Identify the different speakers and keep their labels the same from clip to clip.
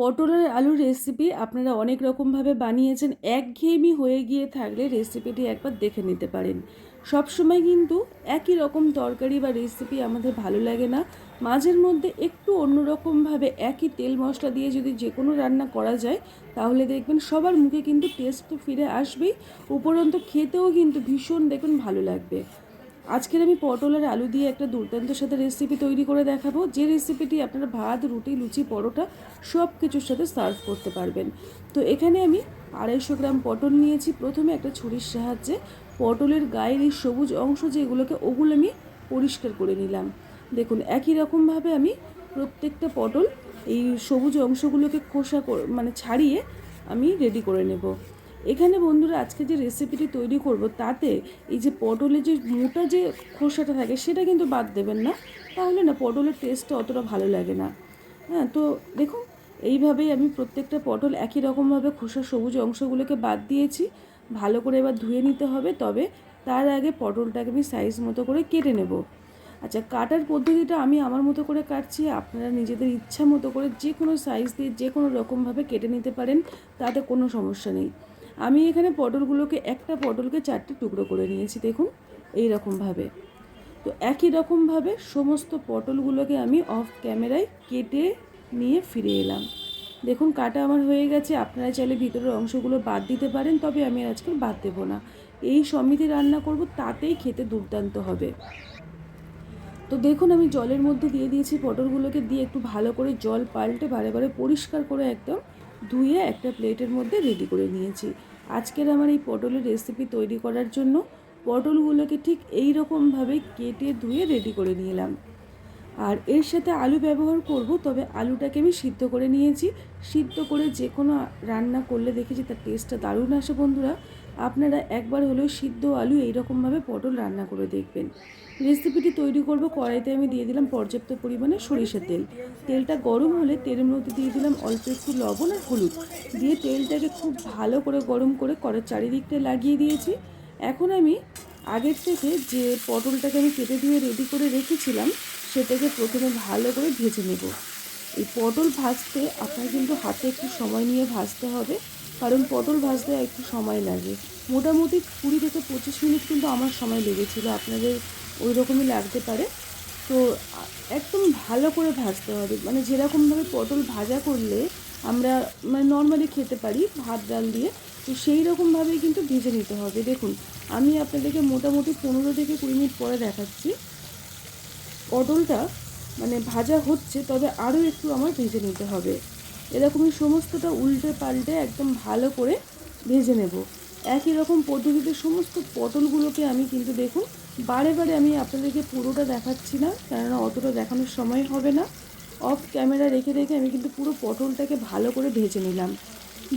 Speaker 1: পটল আর আলুর রেসিপি আপনারা অনেক রকমভাবে বানিয়েছেন। একঘেয়েমি হয়ে গিয়ে থাকলে রেসিপিটি একবার দেখে নিতে পারেন। সবসময় কিন্তু একই রকম তরকারি বা রেসিপি আমাদের ভালো লাগে না। মাঝের মধ্যে একটু অন্যরকমভাবে একই তেল মশলা দিয়ে যদি যে কোনো রান্না করা যায়, তাহলে দেখবেন সবার মুখে কিন্তু টেস্ট তো ফিরে আসবেই, উপরন্তু খেতেও কিন্তু ভীষণ দেখবেন ভালো লাগবে। আজকের আমি পটল আর আলু দিয়ে একটা দুর্দান্ত সাথে রেসিপি তৈরি করে দেখাবো, যে রেসিপিটি আপনারা ভাত, রুটি, লুচি, পরোটা সব কিছুর সাথে সার্ভ করতে পারবেন। তো এখানে আমি 250 গ্রাম পটল নিয়েছি। প্রথমে একটা ছুরির সাহায্যে পটলের গায়ের এই সবুজ অংশ যেগুলোকে, ওগুলো আমি পরিষ্কার করে নিলাম। দেখুন একই রকমভাবে আমি প্রত্যেকটা পটল এই সবুজ অংশগুলোকে ছাড়িয়ে আমি রেডি করে নেব। এখানে বন্ধুরা আজকে যে রেসিপিটি তৈরি করব, তাতে এই যে পটলের যে মোটা যে খোসাটা থাকে সেটা কিন্তু বাদ দেবেন না, তাহলে না পটলের টেস্টটা অতটা ভালো লাগে না। হ্যাঁ, তো দেখুন এইভাবেই আমি প্রত্যেকটা পটল একই রকমভাবে খোসার সবুজ অংশগুলোকে বাদ দিয়েছি। ভালো করে এবার ধুয়ে নিতে হবে, তবে তার আগে পটলটাকে আমি সাইজ মতো করে কেটে নেব। আচ্ছা, কাটার পদ্ধতিটা আমি আমার মতো করে কাটছি, আপনারা নিজেদের ইচ্ছা মতো করে যে কোনো সাইজ দিয়ে যে কোনো রকমভাবে কেটে নিতে পারেন, তাতে কোনো সমস্যা নেই। আমি এখানে পটলগুলোকে, একটা পটলকে 4টে টুকরো করে নিয়েছি, দেখুন এই রকমভাবে। তো একই রকমভাবে সমস্ত পটলগুলোকে আমি অফ ক্যামেরায় কেটে নিয়ে ফিরে এলাম। দেখুন কাটা আমার হয়ে গেছে। আপনারা চাইলে ভিতরের অংশগুলো বাদ দিতে পারেন, তবে আমি আজকে বাদ দেবো না। এই সমিতি রান্না করব, তাতেই খেতে দুর্দান্ত হবে। তো দেখুন আমি জলের মধ্যে দিয়ে দিয়েছি পটলগুলোকে, দিয়ে একটু ভালো করে জল পাল্টে বারে বারে পরিষ্কার করে একদম ধুয়ে একটা প্লেটের মধ্যে রেডি করে নিয়েছি। আজকের আমার এই পটলের রেসিপি তৈরি করার জন্য পটলগুলোকে ঠিক এই রকমভাবে কেটে ধুয়ে রেডি করে নিলাম। আর এর সাথে আলু ব্যবহার করব, তবে আলুটাকে আমি সিদ্ধ করে নিয়েছি। সিদ্ধ করে যে কোনো রান্না করলে দেখেছি তার টেস্টটা দারুণ আসে বন্ধুরা। আপনারা একবার হলেও সিদ্ধ আলু এইরকমভাবে পটল রান্না করে দেখবেন। রেসিপিটি তৈরি করব, কড়াইতে আমি দিয়ে দিলাম পর্যাপ্ত পরিমাণে সরিষার তেল। তেলটা গরম হলে তেলের মধ্যে দিয়ে দিলাম অল্প একটু লবণ আর হলুদ, দিয়ে তেলটাকে খুব ভালো করে গরম করে কড়ার চারিদিকটা লাগিয়ে দিয়েছি। এখন আমি আগের থেকে যে পটলটাকে আমি কেটে দিয়ে রেডি করে রেখেছিলাম, সেটাকে প্রথমে ভালো করে ভেজে নেব। এই পটল ভাজতে আপনার কিন্তু হাতে একটু সময় নিয়ে ভাজতে হবে, কারণ পটল ভাজতে একটু সময় লাগে। মোটামুটি 20 থেকে 25 মিনিট কিন্তু আমার সময় লেগেছিল, আপনাদের ওই রকমই লাগতে পারে। তো একদম ভালো করে ভাজতে হবে, মানে যেরকমভাবে পটল ভাজা করলে আমরা নর্মালি খেতে পারি ভাত ডাল দিয়ে, তো সেই রকমভাবেই কিন্তু ভেজে নিতে হবে। দেখুন আমি আপনাদেরকে মোটামুটি 15 থেকে 20 মিনিট পরে দেখাচ্ছি। পটলটা ভাজা হচ্ছে, তবে আরও একটু আমার ভেজে নিতে হবে। এরকমই সমস্তটা উল্টে পাল্টে একদম ভালো করে ভেজে নেব। একই রকম পদ্ধতিতে সমস্ত পটলগুলোকে আমি কিন্তু দেখুন বারে বারে আমি আপনাদেরকে পুরোটা দেখাচ্ছি না, কেননা অতটা দেখানোর সময় হবে না। অফ ক্যামেরা রেখে রেখে আমি কিন্তু পুরো পটলটাকে ভালো করে ভেজে নিলাম।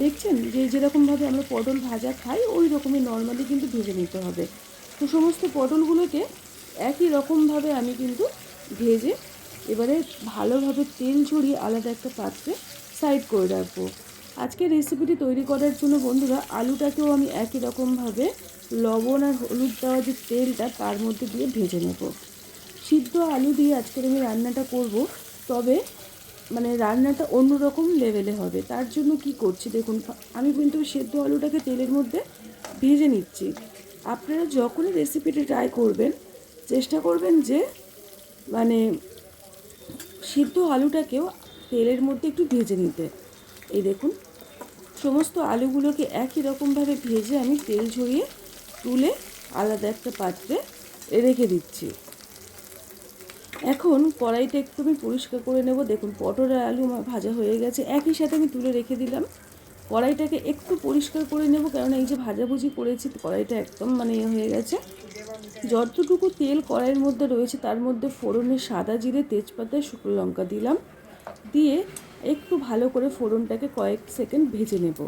Speaker 1: দেখছেন যে যেরকমভাবে আমরা পটল ভাজা খাই, ওই রকমই নর্মালি কিন্তু ভেজে নিতে হবে। তো সমস্ত পটলগুলোকে একই রকমভাবে আমি কিন্তু ভেজে এবারে ভালোভাবে তেল ঝরিয়ে আলাদা একটা পাত্রে সাইড করে রাখবো। আজকে রেসিপিটি তৈরি করার জন্য বন্ধুরা আলুটাকেও আমি একই রকমভাবে লবণ আর হলুদ দেওয়া যে তেলটা, তার মধ্যে দিয়ে ভেজে নেব। সিদ্ধ আলু দিয়ে আজকের আমি রান্নাটা করব, তবে রান্নাটা অন্যরকম লেভেলে হবে। তার জন্য কি করছি দেখুন, আমি কিন্তু সেদ্ধ আলুটাকে তেলের মধ্যে ভেজে নিচ্ছি। আপনারা যখনই রেসিপিটি ট্রাই করবেন, চেষ্টা করবেন যে মানে সিদ্ধ আলুটাকেও তেলের মধ্যে একটু ভেজে নিতে। এই দেখুন সমস্ত আলুগুলোকে একই রকমভাবে ভেজে আমি তেল ঝরিয়ে তুলে আলাদা একটা পাত্রে রেখে দিচ্ছি। এখন কড়াইটা একটু আমি পরিষ্কার করে নেব। দেখুন পটল আর আলু ভাজা হয়ে গেছে, একই সাথে আমি তুলে রেখে দিলাম। কড়াইটাকে একটু পরিষ্কার করে নেব, কারণ এই যে ভাজাভুজি করেছি কড়াইটা একদম হয়ে গেছে। যতটুকু তেল কড়াইয়ের মধ্যে রয়েছে তার মধ্যে ফোড়নে সাদা জিরে, তেজপাতা, শুকনো লঙ্কা দিলাম, দিয়ে একটু ভালো করে ফোড়নটাকে কয়েক সেকেন্ড ভেজে নেব।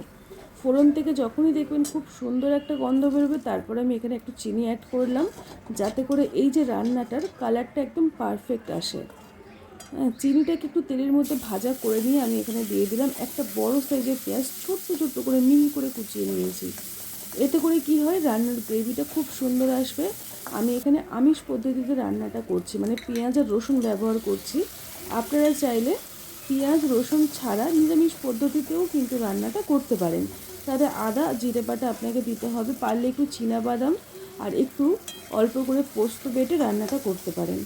Speaker 1: ফোড়ন থেকে যখনই দেখবেন খুব সুন্দর একটা গন্ধ বেরোবে, তারপরে আমি এখানে একটু চিনি অ্যাড করলাম, যাতে করে এই যে রান্নাটার কালারটা একদম পারফেক্ট আসে। চিনিটাকে একটু তেলের মধ্যে ভাজা করে নিয়ে আমি এখানে দিয়ে দিলাম একটা বড় সাইজের পেঁয়াজ, ছোট্ট ছোট্ট করে মিহি করে কুচিয়ে নিয়েছি। এতে করে কি হয়, রান্নার গ্রেভিটা খুব সুন্দর আসবে। আমি এখানে আমিষ পদ্ধতিতে রান্নাটা করছি, পেঁয়াজ আর রসুন ব্যবহার করছি। আপনারা চাইলে পেঁয়াজ রসুন ছাড়া নিরামিষ পদ্ধতিতেও কিন্তু রান্নাটা করতে পারেন। তবে আদা জিরে বাটা আপনাকে দিতে হবে, পারলে একটু বাদাম আর একটু অল্প করে পোস্ত বেটে রান্নাটা করতে পারেন।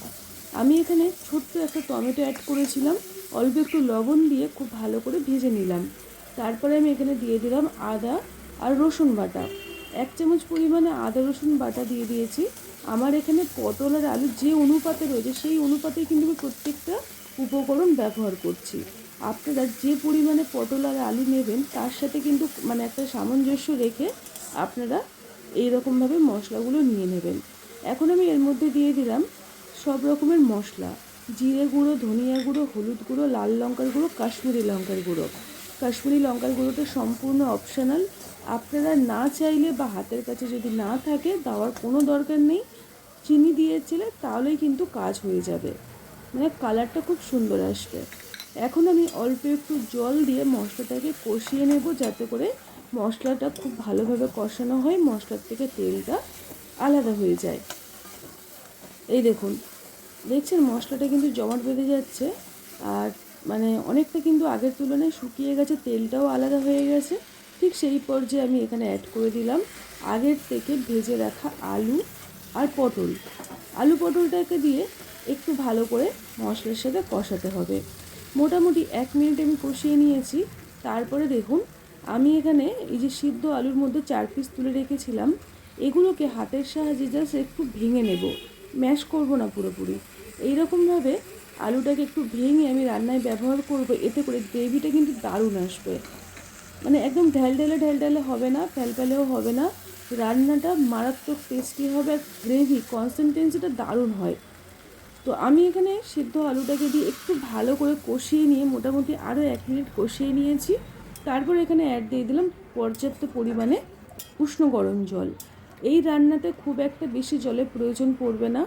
Speaker 1: আমি এখানে ছোট্ট একটা টমেটো অ্যাড করেছিলাম, অল্প একটু লবণ দিয়ে খুব ভালো করে ভেজে নিলাম। তারপরে আমি এখানে দিয়ে দিলাম আদা আর রসুন বাটা, 1 চামচ পরিমাণে আদা রসুন বাটা দিয়ে দিয়েছি। আমার এখানে পটল আর আলু যে অনুপাতে রয়েছে সেই অনুপাতেই কিন্তু আমি প্রত্যেকটা উপকরণ ব্যবহার করছি। আপনারা যে পরিমাণে পটল আর আলু নেবেন তার সাথে কিন্তু মানে একটা সামঞ্জস্য রেখে আপনারা এইরকমভাবে মশলাগুলো নিয়ে নেবেন। এখন আমি এর মধ্যে দিয়ে দিলাম সব রকমের মশলা, জিরে গুঁড়ো, ধনিয়া গুঁড়ো, হলুদ গুঁড়ো, লাল লঙ্কার গুঁড়ো, কাশ্মীরি লঙ্কার গুঁড়ো। কাশ্মীরি লঙ্কার গুঁড়োটা সম্পূর্ণ অপশনাল, আপনারা না চাইলে বা হাতের কাছে যদি না থাকে দেওয়ার কোনো দরকার নেই। চিনি দিয়েছিলে তাহলেই কিন্তু কাজ হয়ে যাবে, মানে কালারটা খুব সুন্দর আসবে। এখন আমি অল্প একটু জল দিয়ে মশলাটাকে কষিয়ে নেব, যাতে করে মশলাটা খুব ভালোভাবে কষানো হয়, মশলার থেকে তেলটা আলাদা হয়ে যায়। এই দেখছেন মশলাটা কিন্তু জমাট বেঁধে যাচ্ছে, আর মানে অনেকটা কিন্তু আগের তুলনায় শুকিয়ে গেছে, তেলটাও আলাদা হয়ে গেছে। ঠিক সেই পর্যায়ে আমি এখানে অ্যাড করে দিলাম আগের থেকে ভেজে রাখা আলু আর পটল। আলু পটলটাকে দিয়ে একটু ভালো করে মশলার সাথে কষাতে হবে। মোটামুটি 1 মিনিট আমি কষিয়ে নিয়েছি। তারপরে দেখুন আমি এখানে এই যে সিদ্ধ আলুর মধ্যে 4 পিস তুলে রেখেছিলাম, এগুলোকে হাতের সাহায্যে জাস্ট একটু ভেঙে নেব, ম্যাশ করব না পুরোপুরি। এইরকমভাবে আলুটাকে একটু ভেঙে আমি রান্নায় ব্যবহার করব, এতে করে গ্রেভিটা কিন্তু দারুণ আসবে। মানে একদম ঢ্যালঢেলে হবে না, ফ্যালফ্যালেও হবে না, রান্নাটা মারাত্মক টেস্টি হবে, আর গ্রেভি কনসিস্টেন্সিটা দারুণ হয়। তো আমি এখানে সিদ্ধ আলুটাকে দিয়ে একটু ভালো করে কষিয়ে নিয়ে মোটামুটি আরও 1 মিনিট কষিয়ে নিয়েছি। তারপর এখানে অ্যাড দিয়ে দিলাম পর্যাপ্ত পরিমাণে উষ্ণ গরম জল। এই রান্নাতে খুব একটা বেশি জলের প্রয়োজন পড়বে না,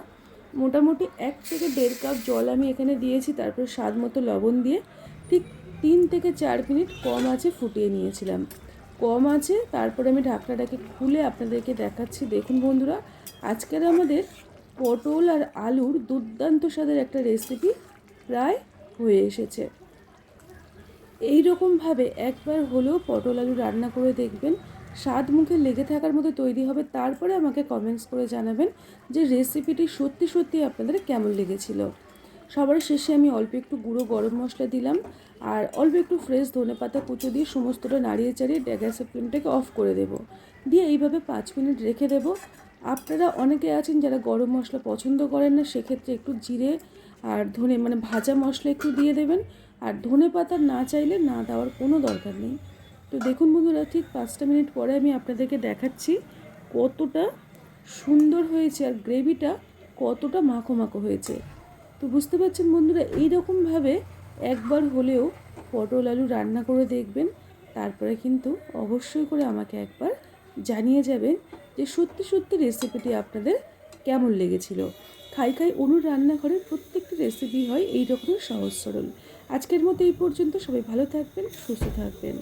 Speaker 1: মোটামুটি 1 থেকে 1.5 কাপ জল আমি এখানে দিয়েছি। তারপর স্বাদ মতো লবণ দিয়ে ঠিক 3 থেকে 4 মিনিট কম আঁচে ফুটিয়ে নিয়েছিলাম। কম আঁচে তারপরে আমি ঢাকনাটাকে খুলে আপনাদেরকে দেখাচ্ছি। দেখুন বন্ধুরা, আজকের আমাদের পটল আর আলুর দুর্দান্ত স্বাদের একটা রেসিপি প্রায় হয়ে এসেছে। এই রকমভাবে একবার হলেও পটল আলু রান্না করে দেখবেন, স্বাদ মুখে লেগে থাকার মতো তৈরি হবে। তারপরে আমাকে কমেন্টস করে জানাবেন যে রেসিপিটি সত্যি সত্যি আপনাদের কেমন লেগেছিল। সবার শেষে আমি অল্প একটু গুঁড়ো গরম মশলা দিলাম, আর অল্প একটু ফ্রেশ ধনেপাতা কুচো দিয়ে সমস্তটা নাড়িয়ে চাড়িয়ে গ্যাসের ফ্লেমটাকে অফ করে দেব। দিয়ে এইভাবে 5 মিনিট রেখে দেব। আপনারা অনেকে আছেন যারা গরম মশলা পছন্দ করেন না, সেক্ষেত্রে একটু জিরে আর ধনে মানে ভাজা মশলা একটু দিয়ে দেবেন। আর ধনে পাতা না চাইলে না দেওয়ার কোনো দরকার নেই। তো দেখুন বন্ধুরা, ঠিক 5টা মিনিট পরে আমি আপনাদেরকে দেখাচ্ছি কতটা সুন্দর হয়েছে আর গ্রেভিটা কতটা মাখো মাখো হয়েছে। তো বুঝতে পারছেন বন্ধুরা, এইরকমভাবে একবার হলেও পটল আলু রান্না করে দেখবেন। তারপরে কিন্তু অবশ্যই করে আমাকে একবার জানিয়ে যাবেন যে সত্যি সত্যি রেসিপিটি আপনাদের কেমন লেগেছিল। খাই খাই অনুর রান্নাঘরের প্রত্যেকটি রেসিপি হয় এই রকমের সহজ সরল। আজকের মতো এই পর্যন্ত। সবাই ভালো থাকবেন, সুস্থ থাকবেন।